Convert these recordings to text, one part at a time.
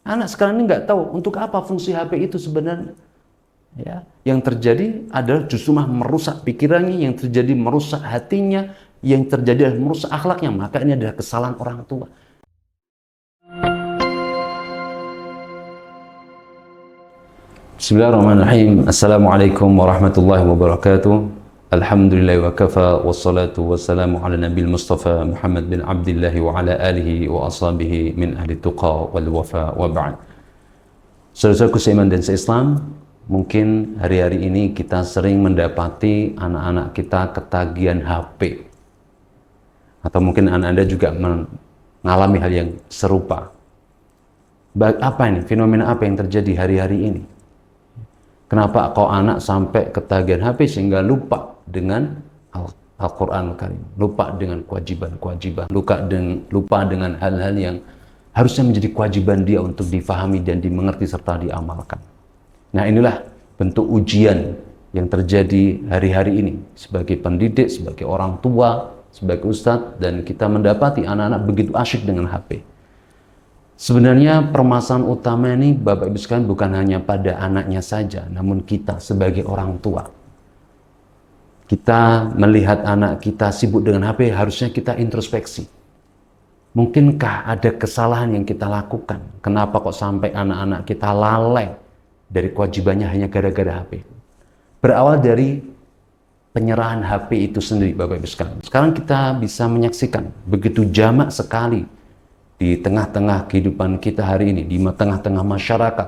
Anak sekarang ini nggak tahu untuk apa fungsi HP itu sebenarnya. Ya, yang terjadi adalah justru merusak pikirannya, yang terjadi merusak hatinya, yang terjadi adalah merusak akhlaknya. Maka ini adalah kesalahan orang tua. Bismillahirrahmanirrahim. Assalamualaikum warahmatullahi wabarakatuh. Alhamdulillah wa kafa wassalatu wassalamu ala nabil mustafa Muhammad bin Abdullah wa ala alihi wa ashabihi min ahli tuqa wal wafa wa ba'd. Saudara-saudaraku seiman dan seislam, mungkin hari-hari ini kita sering mendapati anak-anak kita ketagihan HP. Atau mungkin anak Anda juga mengalami hal yang serupa. Apa ini? Fenomena apa yang terjadi hari-hari ini? Kenapa kok anak sampai ketagihan HP sehingga lupa dengan Al-Quran Al-Karim, lupa dengan kewajiban-kewajiban, lupa dengan hal-hal yang harusnya menjadi kewajiban dia untuk difahami dan dimengerti serta diamalkan. Nah, inilah bentuk ujian yang terjadi hari-hari ini sebagai pendidik, sebagai orang tua, sebagai ustadz, dan kita mendapati anak-anak begitu asyik dengan HP. Sebenarnya permasalahan utama ini Bapak Ibu sekalian bukan hanya pada anaknya saja, namun kita sebagai orang tua. Kita melihat anak kita sibuk dengan HP, harusnya kita introspeksi. Mungkinkah ada kesalahan yang kita lakukan? Kenapa kok sampai anak-anak kita lalai dari kewajibannya hanya gara-gara HP? Berawal dari penyerahan HP itu sendiri Bapak Ibu sekalian. Sekarang kita bisa menyaksikan begitu jamak sekali di tengah-tengah kehidupan kita hari ini, di tengah-tengah masyarakat,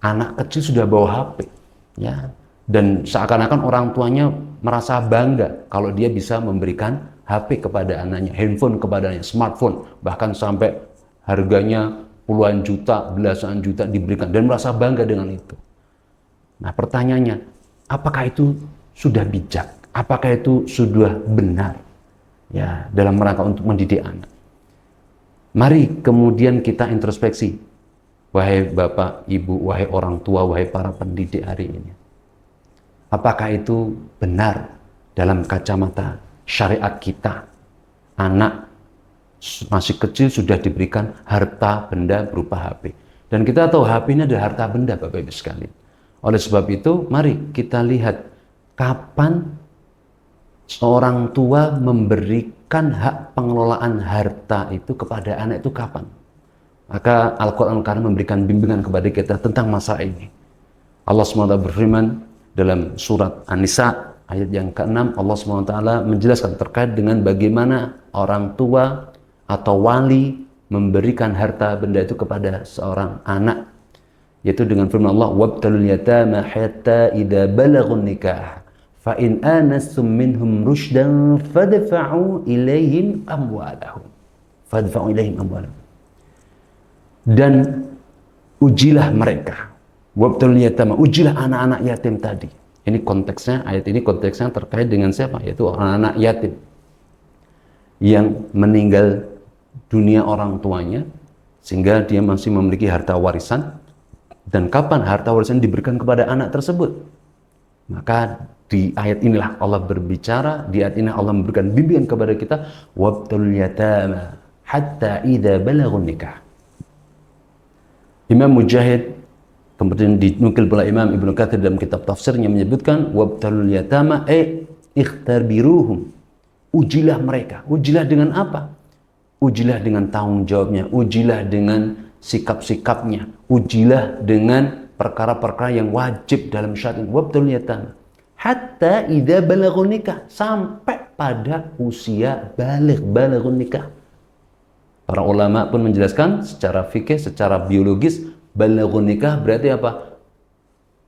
anak kecil sudah bawa HP, ya, dan seakan-akan orang tuanya merasa bangga kalau dia bisa memberikan HP kepada anaknya, handphone kepada anaknya, smartphone, bahkan sampai harganya puluhan juta, belasan juta diberikan, dan merasa bangga dengan itu. Nah, pertanyaannya, apakah itu sudah bijak? Apakah itu sudah benar, ya, dalam rangka untuk mendidik anak? Mari kemudian kita introspeksi, wahai bapak, ibu, wahai orang tua, wahai para pendidik hari ini. Apakah itu benar dalam kacamata syariat kita? Anak masih kecil sudah diberikan harta benda berupa HP. Dan kita tahu HP ini adalah harta benda Bapak Ibu sekalian. Oleh sebab itu, mari kita lihat kapan seorang tua memberikan hak pengelolaan harta itu kepada anak itu kapan. Maka Al-Quran Al-Karim memberikan bimbingan kepada kita tentang masalah ini. Allah SWT berfirman dalam surat An-Nisa ayat yang ke-6, Allah SWT menjelaskan terkait dengan bagaimana orang tua atau wali memberikan harta benda itu kepada seorang anak, yaitu dengan firman Allah, wabtalul yatama hatta idza balaghun nikah fa in anastum minhum rushdan fadfa'u ilaihim amwalahum. Dan ujilah mereka, wabtalul yatama, ujilah anak-anak yatim tadi. Ini konteksnya, ayat ini konteksnya terkait dengan siapa? Yaitu anak-anak yatim yang meninggal dunia orang tuanya sehingga dia masih memiliki harta warisan. Dan kapan harta warisan diberikan kepada anak tersebut? Maka di ayat inilah Allah berbicara, di ayat ini Allah memberikan bimbingan kepada kita, wabtalul yatama hatta idza balaghun nikah. Imam Mujahid, kemudian dinukil pula Imam Ibnu Katsir dalam kitab tafsirnya menyebutkan, wabtalul yatama ikhtarbiruhum. Ujilah mereka. Ujilah dengan apa? Ujilah dengan tanggung jawabnya, ujilah dengan sikap-sikapnya, ujilah dengan perkara-perkara yang wajib dalam syariat. Wabtalul yatama hatta idza balaghun nikah, sampai pada usia balaghun nikah. Para ulama pun menjelaskan secara fikih, secara biologis, balaghun nikah berarti apa?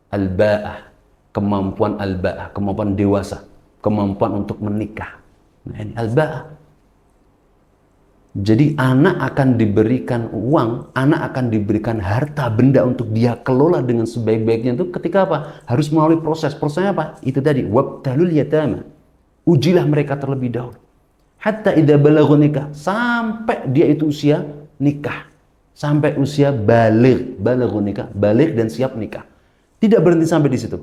Al-ba'ah, kemampuan al-ba'ah, kemampuan dewasa, kemampuan untuk menikah. Nah, ini al-ba'ah. Jadi anak akan diberikan uang, anak akan diberikan harta benda untuk dia kelola dengan sebaik-baiknya itu ketika apa? Harus melalui proses. Prosesnya apa? Itu tadi, wabtalul yatama. Ujilah mereka terlebih dahulu. Hatta idza balaghun nikah, sampai dia itu usia nikah. Sampai usia balaghun nikah, baligh dan siap nikah. Tidak berhenti sampai di situ.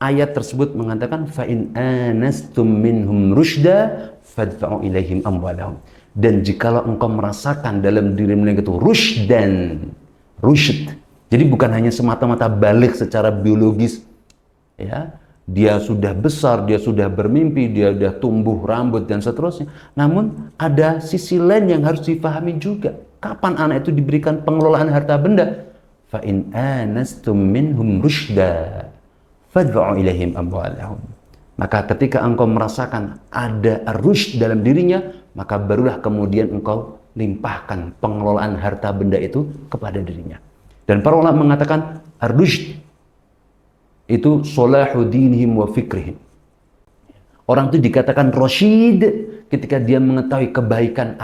Ayat tersebut mengatakan fa in anastum minhum rusyda fadfa'u ilaihim amwalahum. Dan jikalau engkau merasakan dalam diri mereka itu rusydan, rusyd. Jadi bukan hanya semata-mata balik secara biologis, ya, dia sudah besar, dia sudah bermimpi, dia sudah tumbuh rambut dan seterusnya. Namun ada sisi lain yang harus dipahami juga. Kapan anak itu diberikan pengelolaan harta benda? Fa in anastum minhum rusyda fadfa'u ilaihim amwalahum. Maka ketika engkau merasakan ada rusyd dalam dirinya, maka barulah kemudian engkau limpahkan pengelolaan harta benda itu kepada dirinya. Dan para ulama mengatakan ar-rusyd itu solahu dinihim wa fikrihim. Orang itu dikatakan rasyid ketika dia mengetahui kebaikan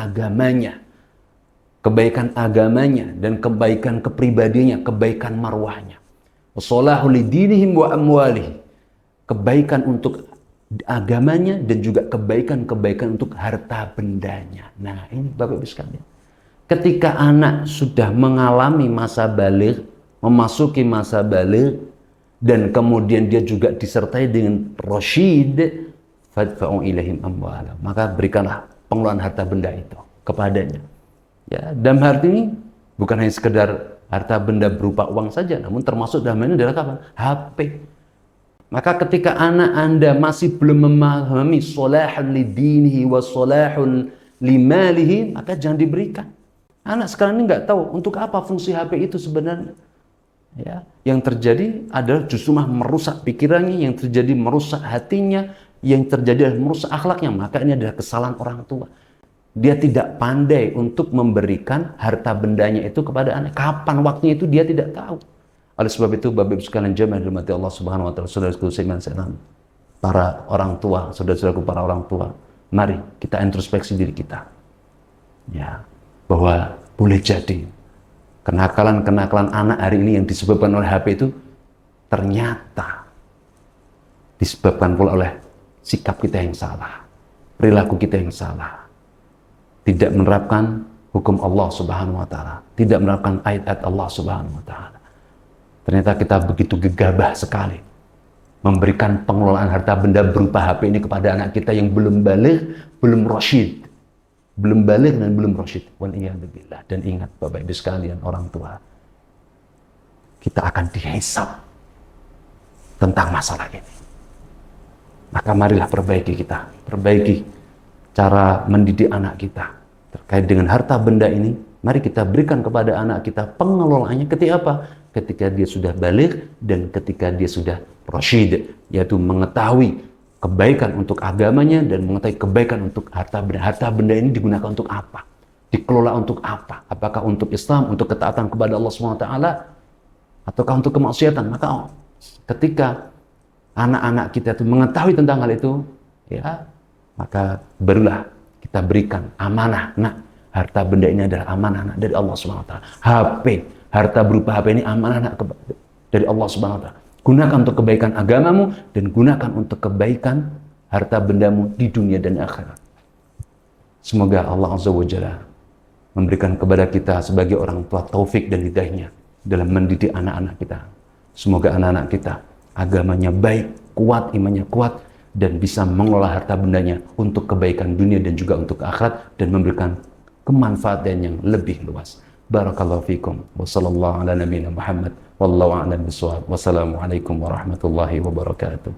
agamanya dan kebaikan kepribadiannya, kebaikan marwahnya. Solahu lidinihim wa amwalih. Kebaikan untuk agamanya dan juga kebaikan untuk harta bendanya. Nah, ini Bapak Ibu sekalian. Ketika anak sudah mengalami masa baligh, memasuki masa baligh, dan kemudian dia juga disertai dengan rasyid, fadfa'u ilaihim amwalahum. Maka berikanlah pengelolaan harta benda itu kepadanya. Ya, dalam hal ini bukan hanya sekedar harta benda berupa uang saja, namun termasuk dalam ini adalah apa? HP. Maka ketika anak Anda masih belum memahami solahun lidinihi wa solahun limalihi, maka jangan diberikan. Anak sekarang ini nggak tahu untuk apa fungsi HP itu sebenarnya. Ya, yang terjadi adalah justru merusak pikirannya, yang terjadi merusak hatinya, yang terjadi adalah merusak akhlaknya. Maka ini adalah kesalahan orang tua. Dia tidak pandai untuk memberikan harta bendanya itu kepada anak. Kapan waktunya itu dia tidak tahu. Oleh sebab itu, Bapak Ibu sekalian jemaah dirahmati Allah Subhanahu wa taala, saudaraku seiman, para orang tua, saudara-saudaraku para orang tua, mari kita introspeksi diri kita. Ya, bahwa boleh jadi kenakalan-kenakalan anak hari ini yang disebabkan oleh HP itu ternyata disebabkan pula oleh sikap kita yang salah, perilaku kita yang salah. Tidak menerapkan hukum Allah Subhanahu wa taala, tidak menerapkan ayat-ayat Allah Subhanahu wa taala. Ternyata kita begitu gegabah sekali memberikan pengelolaan harta benda berupa HP ini kepada anak kita yang belum baligh, belum rasyid. Belum baligh dan belum rasyid. Wal'iyadzubillah. Dan ingat Bapak Ibu sekalian orang tua, kita akan dihisab tentang masalah ini. Maka marilah perbaiki cara mendidik anak kita terkait dengan harta benda ini. Mari kita berikan kepada anak kita pengelolaannya ketika apa? Ketika dia sudah baligh dan ketika dia sudah rasyid, yaitu mengetahui kebaikan untuk agamanya dan mengetahui kebaikan untuk harta benda. Harta benda ini digunakan untuk apa? Dikelola untuk apa? Apakah untuk Islam, untuk ketaatan kepada Allah SWT, ataukah untuk kemaksiatan? Maka ketika anak-anak kita itu mengetahui tentang hal itu, ya, maka barulah kita berikan amanah. Nah, harta benda ini adalah amanah dari Allah SWT. HP, harta berupa HP ini amanah dari Allah SWT. Gunakan untuk kebaikan agamamu dan gunakan untuk kebaikan harta bendamu di dunia dan akhirat. Semoga Allah Azza wa Jalla memberikan kepada kita sebagai orang tua taufik dan hidayahnya dalam mendidik anak-anak kita. Semoga anak-anak kita agamanya baik, kuat, imannya kuat, dan bisa mengelola harta bendanya untuk kebaikan dunia dan juga untuk akhirat dan memberikan kemanfaatan yang lebih luas. Barakallahu fikum wa sallallahu ala nabiyina Muhammad wallahu a'lam bishawab. Wassalamualaikum warahmatullahi wabarakatuh.